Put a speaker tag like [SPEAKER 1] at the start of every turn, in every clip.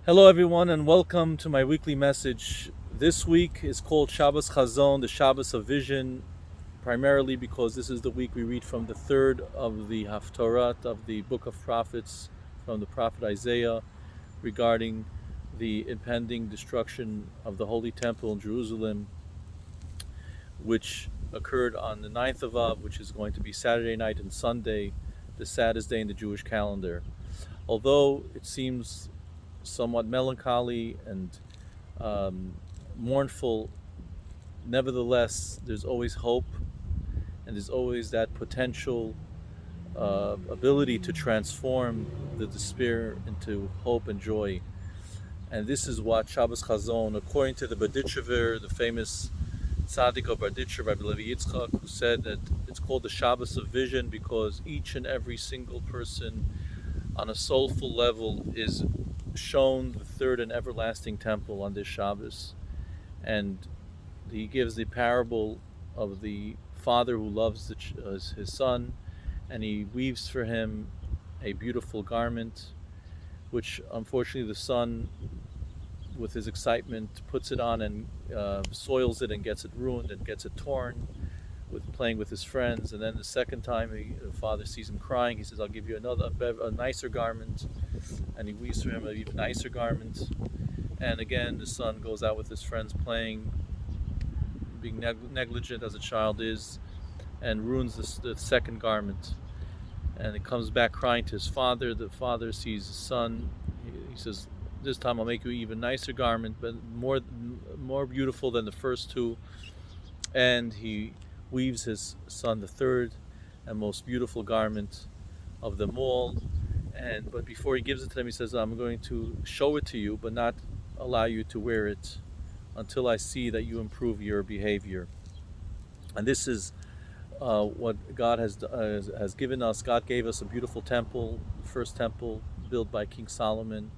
[SPEAKER 1] Hello, everyone, and welcome to my weekly message. This week is called Shabbos Chazon, the Shabbos of Vision, primarily because this is the week we read from the third of the Haftarah of the Book of Prophets from the prophet Isaiah regarding the impending destruction of the Holy Temple in Jerusalem, which occurred on the 9th of Av, which is going to be Saturday night and Sunday, the saddest day in the Jewish calendar. Although it seems somewhat melancholy and mournful, nevertheless, there's always hope and there's always that potential ability to transform the despair into hope and joy. And this is what Shabbos Chazon, according to the Berditchever, the famous Tzaddik of Berditchever, Rabbi Levi Yitzchak, who said that it's called the Shabbos of Vision because each and every single person on a soulful level is shown the third and everlasting temple on this Shabbos. And he gives the parable of the father who loves his son, and he weaves for him a beautiful garment, which unfortunately the son, with his excitement, puts it on and soils it and gets it ruined and gets it torn with playing with his friends. And then the second time the father sees him crying, he says, I'll give you a nicer garment, and he weaves for him an even nicer garment. And again the son goes out with his friends playing, being negligent as a child is, and ruins the second garment. And he comes back crying to his father. The father sees his son. He says, this time I'll make you an even nicer garment, but more beautiful than the first two. And he weaves his son the third and most beautiful garment of them all. But before he gives it to them, he says, I'm going to show it to you, but not allow you to wear it until I see that you improve your behavior. And this is what God has given us. God gave us a beautiful temple, the first temple built by King Solomon.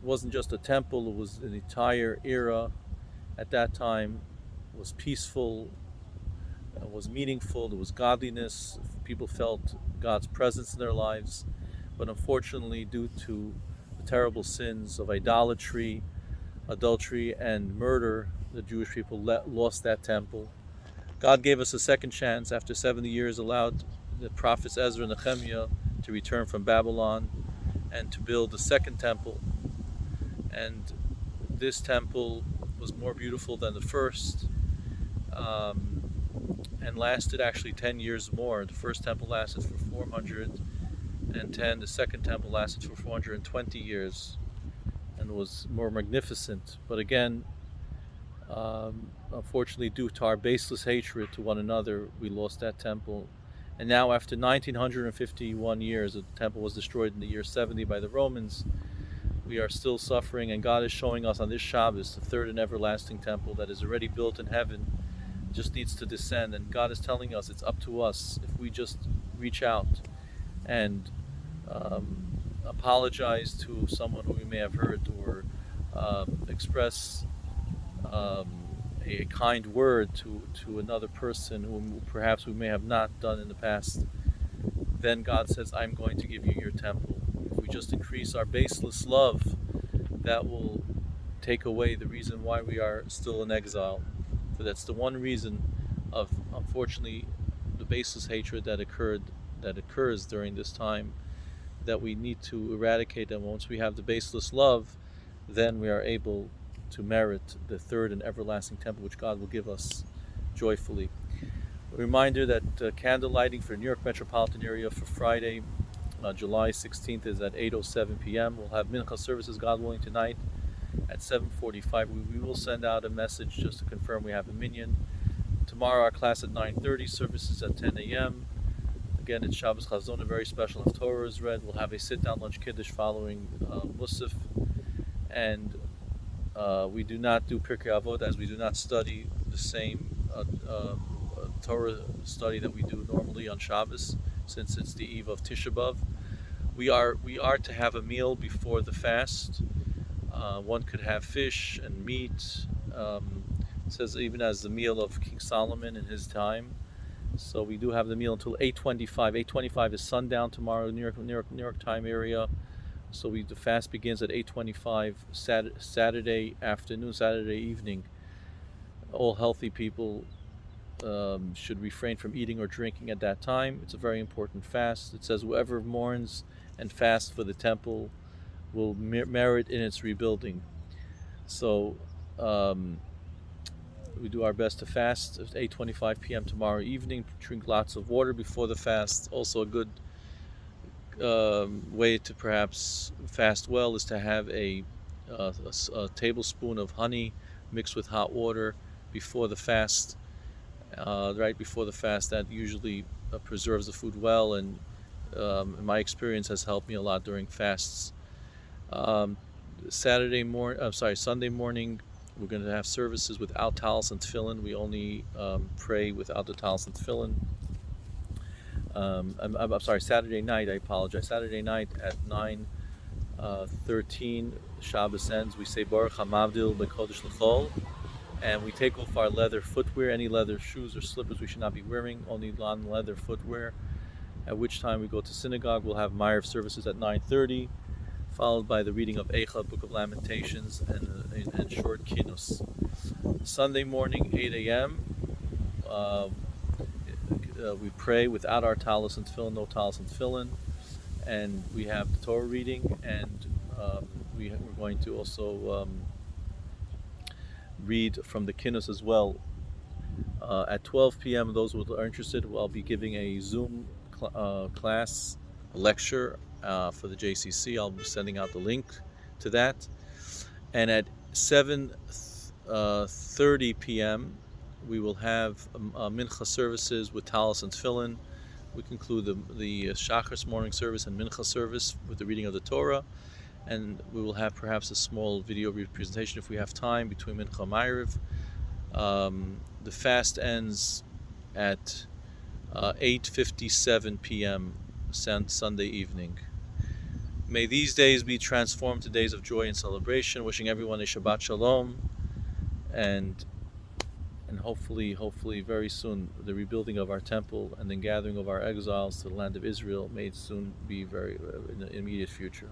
[SPEAKER 1] It wasn't just a temple, it was an entire era at that time. It was peaceful, it was meaningful, there was godliness, people felt God's presence in their lives. But unfortunately, due to the terrible sins of idolatry, adultery, and murder, the Jewish people lost that temple. God gave us a second chance after 70 years, allowed the prophets Ezra and Nehemiah to return from Babylon and to build the second temple. And this temple was more beautiful than the first, and lasted actually 10 years more. The first temple lasted for 410, the second temple lasted for 420 years and was more magnificent. But again, unfortunately, due to our baseless hatred to one another, we lost that temple. And now, after 1951 years, the temple was destroyed in the year 70 by the Romans. We are still suffering, and God is showing us on this Shabbos the third and everlasting temple that is already built in heaven, just needs to descend. And God is telling us it's up to us if we just reach out and apologize to someone who we may have hurt, or express a kind word to another person whom perhaps we may have not done in the past. Then God says, I'm going to give you your temple. If we just increase our baseless love, that will take away the reason why we are still in exile. So that's the one reason of, unfortunately, the baseless hatred that occurs during this time, that we need to eradicate. And once we have the baseless love, then we are able to merit the third and everlasting temple, which God will give us joyfully. A reminder that candle lighting for New York metropolitan area for Friday, July 16th is at 8:07 p.m. We'll have mincha services, God willing, tonight at 7:45. We will send out a message just to confirm we have a minyan. Tomorrow our class at 9:30, services at 10 a.m. Again, it's Shabbos Chazon, a very special Haftorah is read. We'll have a sit-down lunch kiddush following Musaf. And we do not do Pirkei Avot, as we do not study the same Torah study that we do normally on Shabbos, since it's the eve of Tisha B'Av. We are to have a meal before the fast. One could have fish and meat. It says even as the meal of King Solomon in his time. So we do have the meal until 8:25. 8:25 is sundown tomorrow, New York time area. So the fast begins at 8:25 Saturday afternoon, Saturday evening. All healthy people should refrain from eating or drinking at that time. It's a very important fast. It says whoever mourns and fasts for the temple will merit in its rebuilding. So um, we do our best to fast at 8:25 p.m. tomorrow evening. Drink lots of water before the fast. Also, a good way to perhaps fast well is to have a tablespoon of honey mixed with hot water before the fast. Right before the fast, that usually preserves the food well, and in my experience has helped me a lot during fasts. Um, Sunday morning, we're going to have services without talis and tefillin. We only pray without the talis and tefillin. I'm sorry, Saturday night, I apologize. Saturday night at 9:13, Shabbos ends. We say Baruch HaMavdil B'Kodesh L'Chol, and we take off our leather footwear. Any leather shoes or slippers we should not be wearing, only non-leather footwear. At which time we go to synagogue. We'll have Ma'ariv services at 9:30, followed by the reading of Eicha, Book of Lamentations, and short Kinus. Sunday morning, 8 a.m., we pray without our talis and tefillin, no talis and tefillin, and we have the Torah reading, and we're going to also read from the Kinus as well. At 12 p.m., those who are interested, I'll be giving a Zoom class, a lecture for the JCC. I'll be sending out the link to that. And at 7:30 p.m., we will have mincha services with talis and tefillin. We conclude the Shachris morning service and mincha service with the reading of the Torah, and we will have perhaps a small video presentation if we have time between mincha and ma'ariv. The fast ends at 8:57 p.m. Sunday evening. May these days be transformed to days of joy and celebration. Wishing everyone a Shabbat Shalom, and hopefully very soon the rebuilding of our temple and the gathering of our exiles to the land of Israel may soon be very in the immediate future.